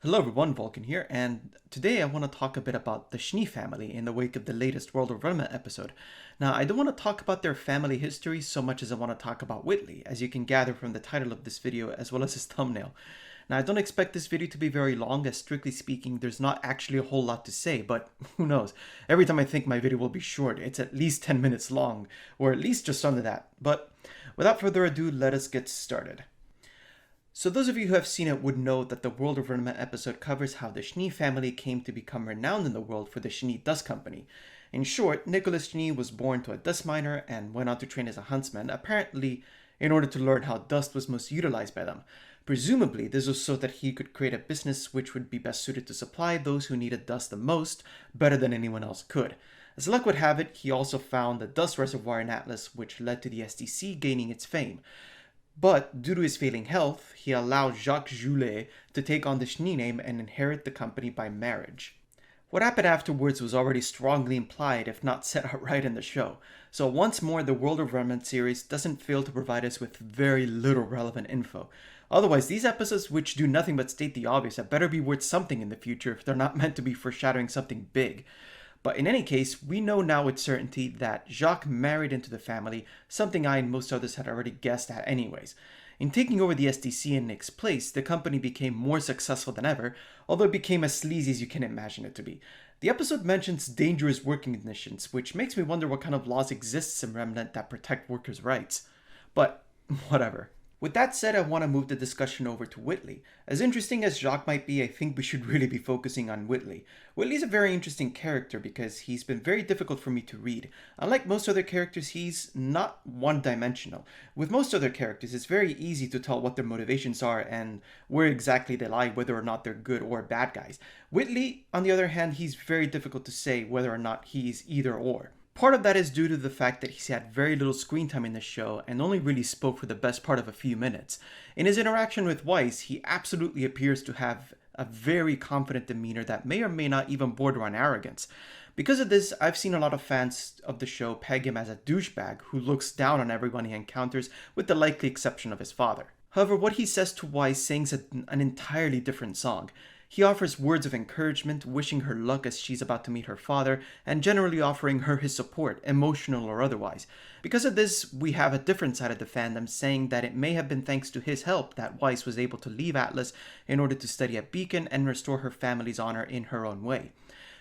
Hello everyone, Vulcan here, and today I want to talk a bit about the Schnee family in the wake of the latest World of RWBY episode. Now, I don't want to talk about their family history so much as I want to talk about Whitley, as you can gather from the title of this video as well as his thumbnail. Now, I don't expect this video to be very long, as strictly speaking, there's not actually a whole lot to say, but who knows? Every time I think my video will be short, it's at least 10 minutes long, or at least just under that. But without further ado, let us get started. So those of you who have seen it would know that the World of RWBY episode covers how the Schnee family came to become renowned in the world for the Schnee Dust Company. In short, Nicholas Schnee was born to a dust miner and went on to train as a huntsman, apparently in order to learn how dust was most utilized by them. Presumably, this was so that he could create a business which would be best suited to supply those who needed dust the most, better than anyone else could. As luck would have it, he also found the dust reservoir in Atlas, which led to the SDC gaining its fame. But due to his failing health, he allowed Jacques Joulet to take on the Schnee name and inherit the company by marriage. What happened afterwards was already strongly implied, if not said outright in the show. So once more, the World of RWBY series doesn't fail to provide us with very little relevant info. Otherwise, these episodes, which do nothing but state the obvious, had better be worth something in the future if they're not meant to be foreshadowing something big. But in any case, we know now with certainty that Jacques married into the family, something I and most others had already guessed at anyways. In taking over the SDC in Nick's place, the company became more successful than ever, although it became as sleazy as you can imagine it to be. The episode mentions dangerous working conditions, which makes me wonder what kind of laws exist in Remnant that protect workers' rights. But whatever. With that said, I want to move the discussion over to Whitley. As interesting as Jacques might be, I think we should really be focusing on Whitley. Whitley's a very interesting character because he's been very difficult for me to read. Unlike most other characters, he's not one-dimensional. With most other characters, it's very easy to tell what their motivations are and where exactly they lie, whether or not they're good or bad guys. Whitley, on the other hand, he's very difficult to say whether or not he's either or. Part of that is due to the fact that he's had very little screen time in the show and only really spoke for the best part of a few minutes. In his interaction with Weiss, he absolutely appears to have a very confident demeanor that may or may not even border on arrogance. Because of this, I've seen a lot of fans of the show peg him as a douchebag who looks down on everyone he encounters, with the likely exception of his father. However, what he says to Weiss sings an entirely different song. He offers words of encouragement, wishing her luck as she's about to meet her father, and generally offering her his support, emotional or otherwise. Because of this, we have a different side of the fandom saying that it may have been thanks to his help that Weiss was able to leave Atlas in order to study at Beacon and restore her family's honor in her own way.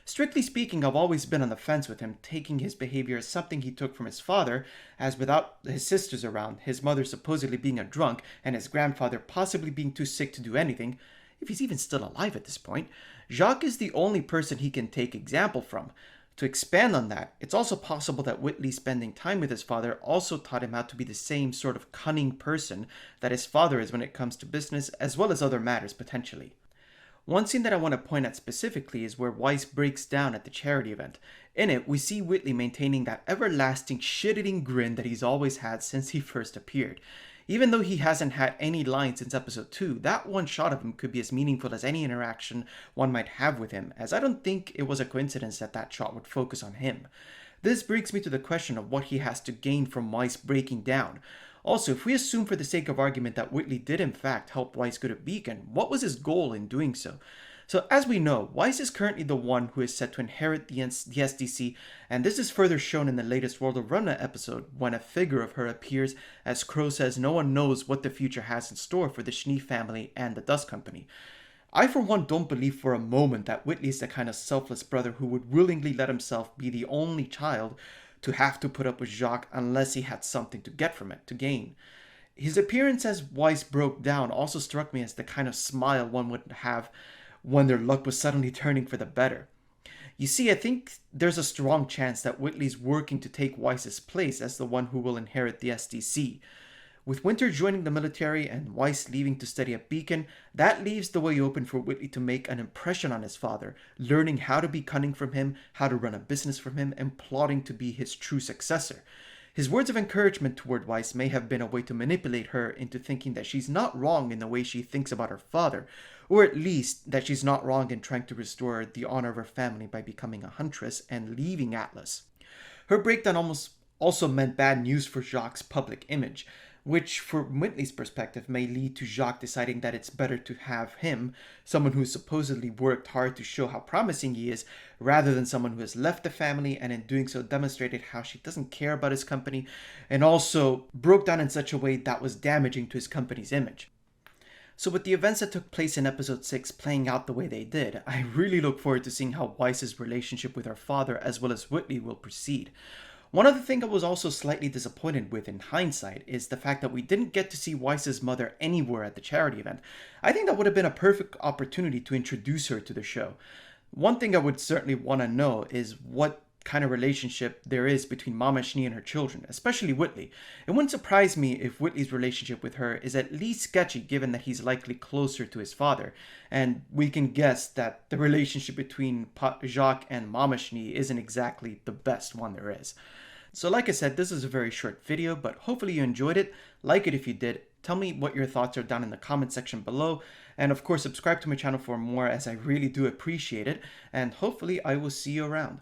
Strictly speaking, I've always been on the fence with him, taking his behavior as something he took from his father, as without his sisters around, his mother supposedly being a drunk, and his grandfather possibly being too sick to do anything, if he's even still alive at this point, Jacques is the only person he can take example from. To expand on that, it's also possible that Whitley spending time with his father also taught him how to be the same sort of cunning person that his father is when it comes to business as well as other matters potentially. One scene that I want to point at specifically is where Weiss breaks down at the charity event. In it, we see Whitley maintaining that everlasting shit-eating grin that he's always had since he first appeared. Even though he hasn't had any lines since episode 2, that one shot of him could be as meaningful as any interaction one might have with him, as I don't think it was a coincidence that that shot would focus on him. This brings me to the question of what he has to gain from Weiss breaking down. Also, if we assume for the sake of argument that Whitley did in fact help Weiss go to Beacon, what was his goal in doing so? So as we know, Weiss is currently the one who is set to inherit the SDC, and this is further shown in the latest World of RWBY episode when a figure of her appears as Crow says no one knows what the future has in store for the Schnee family and the Dust Company. I for one don't believe for a moment that Whitley is the kind of selfless brother who would willingly let himself be the only child to have to put up with Jacques unless he had something to get from it, to gain. His appearance as Weiss broke down also struck me as the kind of smile one would have when their luck was suddenly turning for the better. You see, I think there's a strong chance that Whitley's working to take Weiss's place as the one who will inherit the SDC. With Winter joining the military and Weiss leaving to study at Beacon, that leaves the way open for Whitley to make an impression on his father, learning how to be cunning from him, how to run a business from him, and plotting to be his true successor. His words of encouragement toward Weiss may have been a way to manipulate her into thinking that she's not wrong in the way she thinks about her father, or at least that she's not wrong in trying to restore the honor of her family by becoming a huntress and leaving Atlas. Her breakdown also meant bad news for Jacques' public image. which from Whitley's perspective may lead to Jacques deciding that it's better to have him, someone who's supposedly worked hard to show how promising he is, rather than someone who has left the family and in doing so demonstrated how she doesn't care about his company and also broke down in such a way that was damaging to his company's image. So with the events that took place in episode 6 playing out the way they did, I really look forward to seeing how Weiss's relationship with her father as well as Whitley will proceed. One other thing I was also slightly disappointed with in hindsight is the fact that we didn't get to see Weiss's mother anywhere at the charity event. I think that would have been a perfect opportunity to introduce her to the show. One thing I would certainly want to know is what kind of relationship there is between Mama Schnee and her children, especially Whitley. It wouldn't surprise me if Whitley's relationship with her is at least sketchy, given that he's likely closer to his father, and we can guess that the relationship between Jacques and Mama Schnee isn't exactly the best one there is. So like I said, this is a very short video, but hopefully you enjoyed it. Like it if you did. Tell me what your thoughts are down in the comment section below. And of course, subscribe to my channel for more, as I really do appreciate it. And hopefully I will see you around.